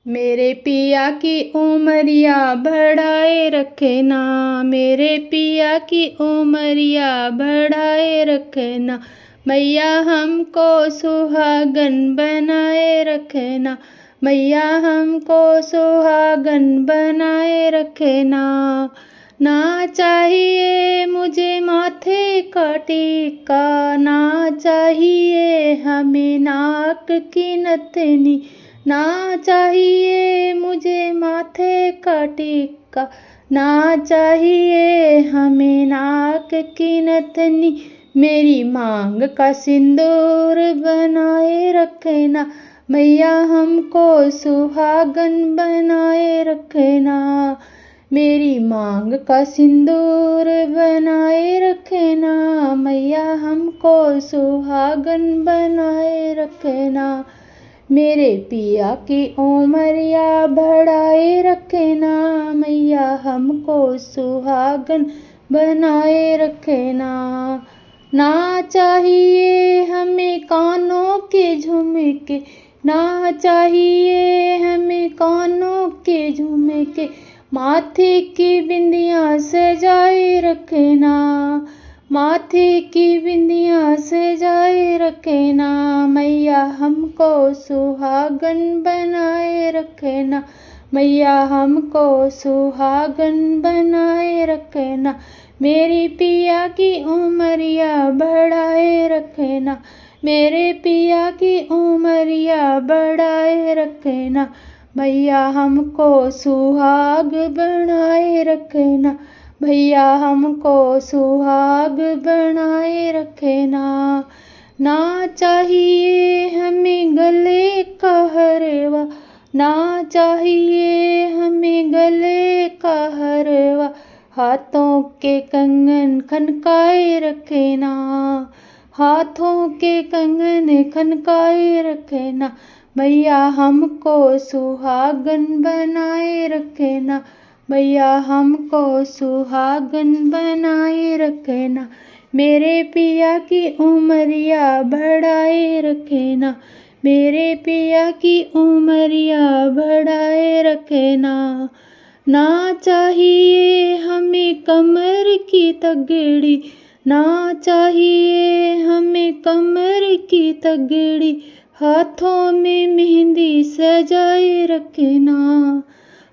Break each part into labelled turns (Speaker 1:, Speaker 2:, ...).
Speaker 1: मेरे पिया की उमरिया बढ़ाए रखे ना, मेरे पिया की उमरिया बढ़ाए रखे ना, मैया हमको सुहागन बनाए रखे ना, मैया हमको सुहागन बनाए रखे ना। ना चाहिए मुझे माथे का टीका, ना चाहिए हमें नाक की नथनी, ना चाहिए मुझे माथे का टीका, ना चाहिए हमें नाक की नथनी, मेरी मांग का सिंदूर बनाए रखे ना, मैया हमको सुहागन बनाए रखे ना, मेरी मांग का सिंदूर बनाए रखे ना, मैया हमको सुहागन बनाए रखे ना, मेरे पिया की उमरिया बढ़ाए रखे ना, मैया हमको सुहागन बनाए रखे ना। ना चाहिए हमें कानों के झुमके, ना चाहिए हमें कानों के झुमके, माथे की बिंदिया सजाए रखे ना, माथे की बिंदिया सजाए रखे ना, मैया हमको सुहागन बनाए रखे ना, मैया हमको सुहागन बनाए रखे ना, मेरी पिया की उमरिया बढ़ाए रखे ना, मेरे पिया की उमरिया बढ़ाए रखे ना, मैया हमको सुहाग बनाए रखे ना, भैया हमको सुहाग बनाए रखे ना। ना चाहिए हमें गले का हरवा, ना चाहिए हमें गले का हरवा, हाथों के कंगन खनकाए रखे ना, हाथों के कंगन खनकाए रखे ना, मैया हमको सुहागन बनाए रखे ना, मैया हमको सुहागन बनाए रखे ना, मेरे पिया की उमरिया बढ़ाए रखे ना, मेरे पिया की उमरिया बढ़ाए रखे ना। ना चाहिए हमें कमर की तगड़ी, ना चाहिए हमें कमर की तगड़ी, हाथों में मेहंदी सजाए रखे ना,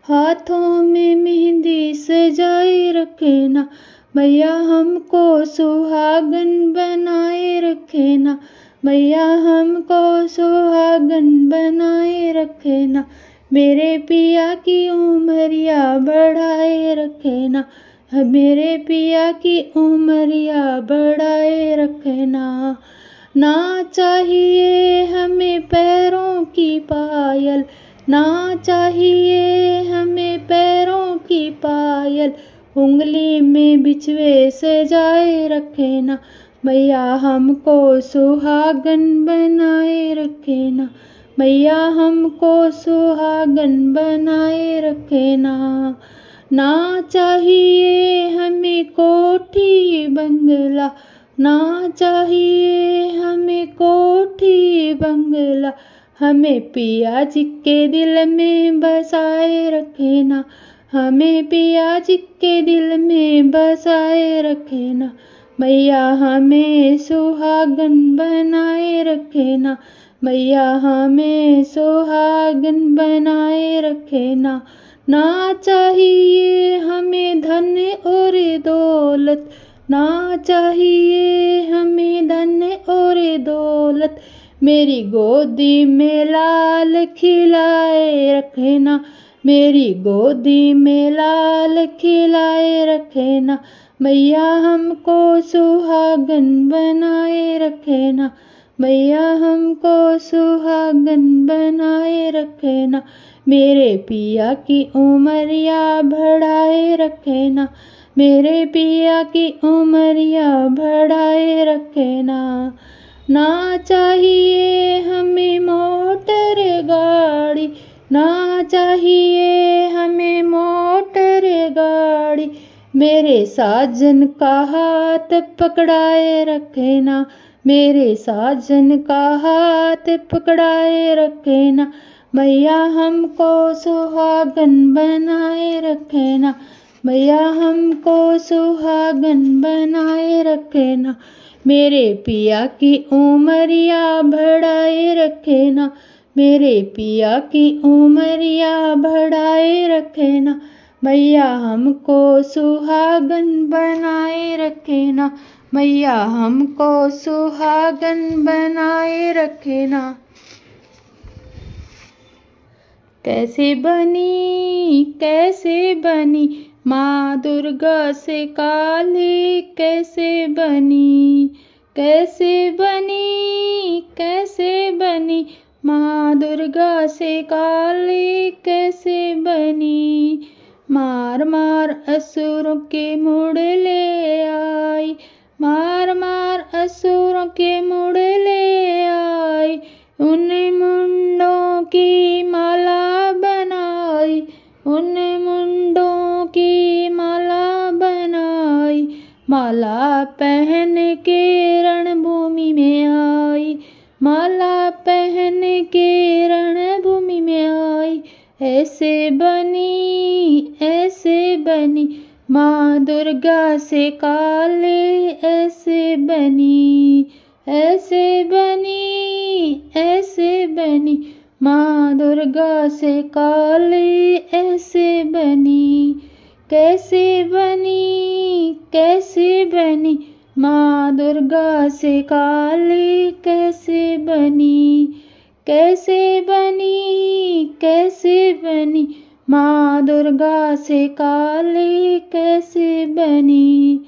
Speaker 1: हाथों में मेहंदी सजाए रखे ना, मैया हमको सुहागन बनाए रखे ना, मैया हमको सुहागन बनाए रखे ना, मेरे पिया की उमरिया बढ़ाए रखे ना, मेरे पिया की उमरिया बढ़ाए रखे ना। ना चाहिए हमें पैरों की पायल, ना चाहिए हमें पैरों की पायल, उंगली में बिछवे सजाए रखे ना, मैया हमको सुहागन बनाए रखे ना, मैया हमको सुहागन बनाए रखे ना। ना चाहिए हमें कोठी बंगला, ना चाहिए हमें कोठी बंगला, हमें पिया जी के दिल में बसाए रखे ना, हमें पिया जी के दिल में बसाए रखे ना, मैया हमें सुहागन बनाए रखे ना, मैया हमें सुहागन बनाए रखे ना। ना चाहिए हमें धन और दौलत, ना चाहिए हमें धन और दौलत, मेरी गोदी में लाल खिलाए रखे ना, मेरी गोदी में लाल खिलाए रखे ना, मैया हमको सुहागन बनाए रखे ना, मैया हमको सुहागन बनाए रखे ना, मेरे पिया की उमरिया बढ़ाए रखे ना, मेरे पिया की उमरिया बढ़ाए रखे ना। ना चाहिए हमें मोटर गाड़ी, ना चाहिए हमें मोटर गाड़ी, मेरे साजन का हाथ पकड़ाए रखे ना, मेरे साजन का हाथ पकड़ाए रखे ना, मैया हमको सुहागन बनाए रखे ना, मैया हमको सुहागन बनाए रखे ना, मेरे पिया की उमरिया बढ़ाए रखे ना, मेरे पिया की उमरिया बढ़ाए रखे ना, मैया हमको सुहागन बनाए रखे ना, मैया हमको सुहागन बनाए रखे ना। कैसे बनी माँ दुर्गा से काली, कैसे बनी माँ दुर्गा से काली, कैसे बनी। मार मार असुरों के मुड़ ले आई, मार मार असुरों के मुड़ ले आई, उन मुंडों की माला बनाई, उन मुंडों की माला बनाई, माला पहन के रणभूमि में आई, माला पहन के रणभूमि में आई। ऐसे बनी माँ दुर्गा से काली, ऐसे बनी माँ दुर्गा से काली, ऐसे बनी। कैसे बनी माँ दुर्गा से काली, कैसे बनी माँ दुर्गा से काली, कैसे बनी।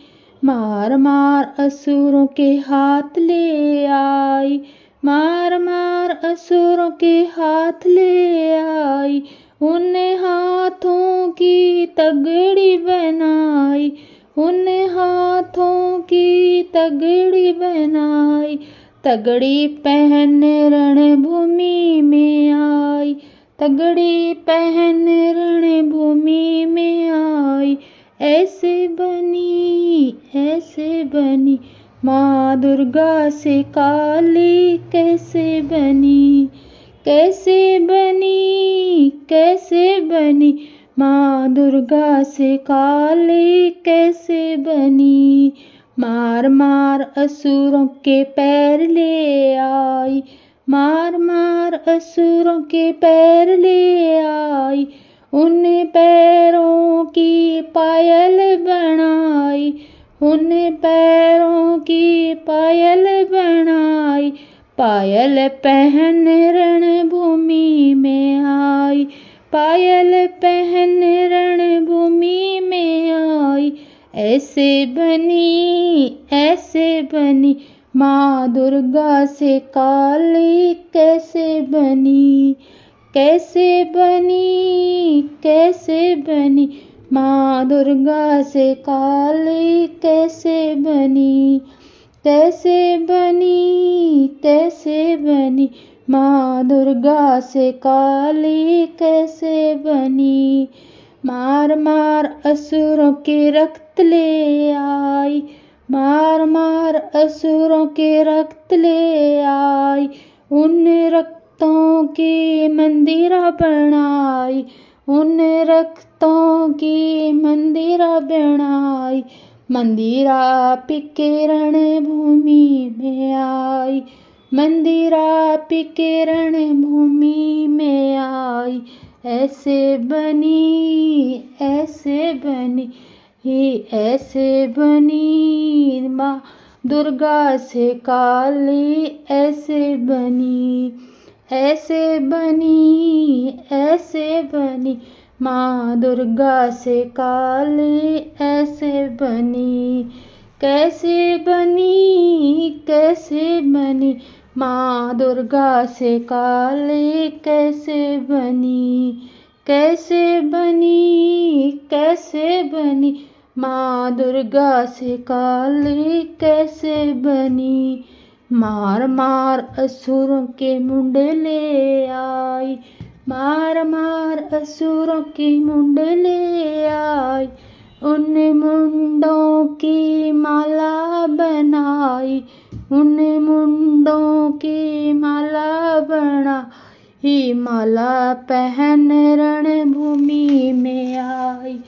Speaker 1: मार मार असुरों के हाथ ले आई, मार मार असुरों के हाथ ले आई, उन हाथों की तगड़ी बनाई, उन हाथों की तगड़ी बनाई, तगड़ी पहन रणभूमि में आई, तगड़ी पहन रणभूमि में आई। ऐसे बनी माँ दुर्गा से काली, कैसे बनी माँ दुर्गा से काली, कैसे बनी। मार मार असुरों के पैर ले आई, मार मार असुरों के पैर ले आई, उन पैरों की पायल बनाई, उन पैरों की पायल बनाई, पायल पहन रणभूमि में आई, पायल पहन रणभूमि में आई। ऐसे बनी माँ दुर्गा से काली, कैसे बनी माँ दुर्गा से काली, कैसे बनी माँ दुर्गा से काली, कैसे बनी। मार मार असुरों के रक्त ले आई, मार मार असुरों के रक्त ले आई, उन रक्तों की मंदिरा बनाई, उन रक्तों की मंदिरा बनाई, मंदिरा पिके रणभूमि में आई, मंदिरा पिके रणभूमि में आई। ऐसे बनी माँ दुर्गा से काली, ऐसे बनी माँ दुर्गा से काली, ऐसे बनी। कैसे बनी माँ दुर्गा से काली, कैसे बनी माँ दुर्गा से काली, कैसे बनी। मार मार असुरों के मुंड ले आई, मार मार असुरों के मुंड ले आई, उन मुंडों की माला बनाई, उन मुंडों की माला बनाई, ही माला पहन रणभूमि में आई,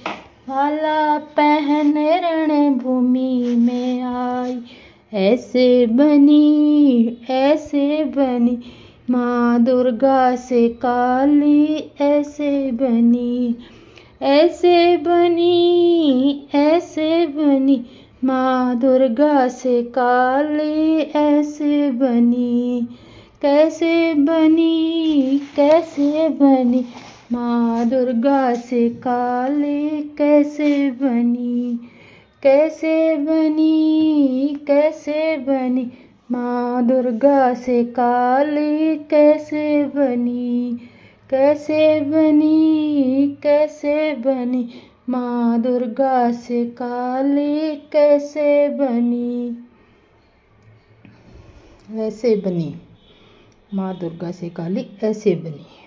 Speaker 1: माला पहन रणभूमि में आई। ऐसे बनी माँ दुर्गा से काली, ऐसे बनी माँ दुर्गा से काली, ऐसे बनी। कैसे बनी माँ दुर्गा से काली, कैसे बनी माँ दुर्गा से काली, कैसे बनी माँ दुर्गा से काली, कैसे बनी। ऐसे बनी माँ दुर्गा से काली, ऐसे बनी।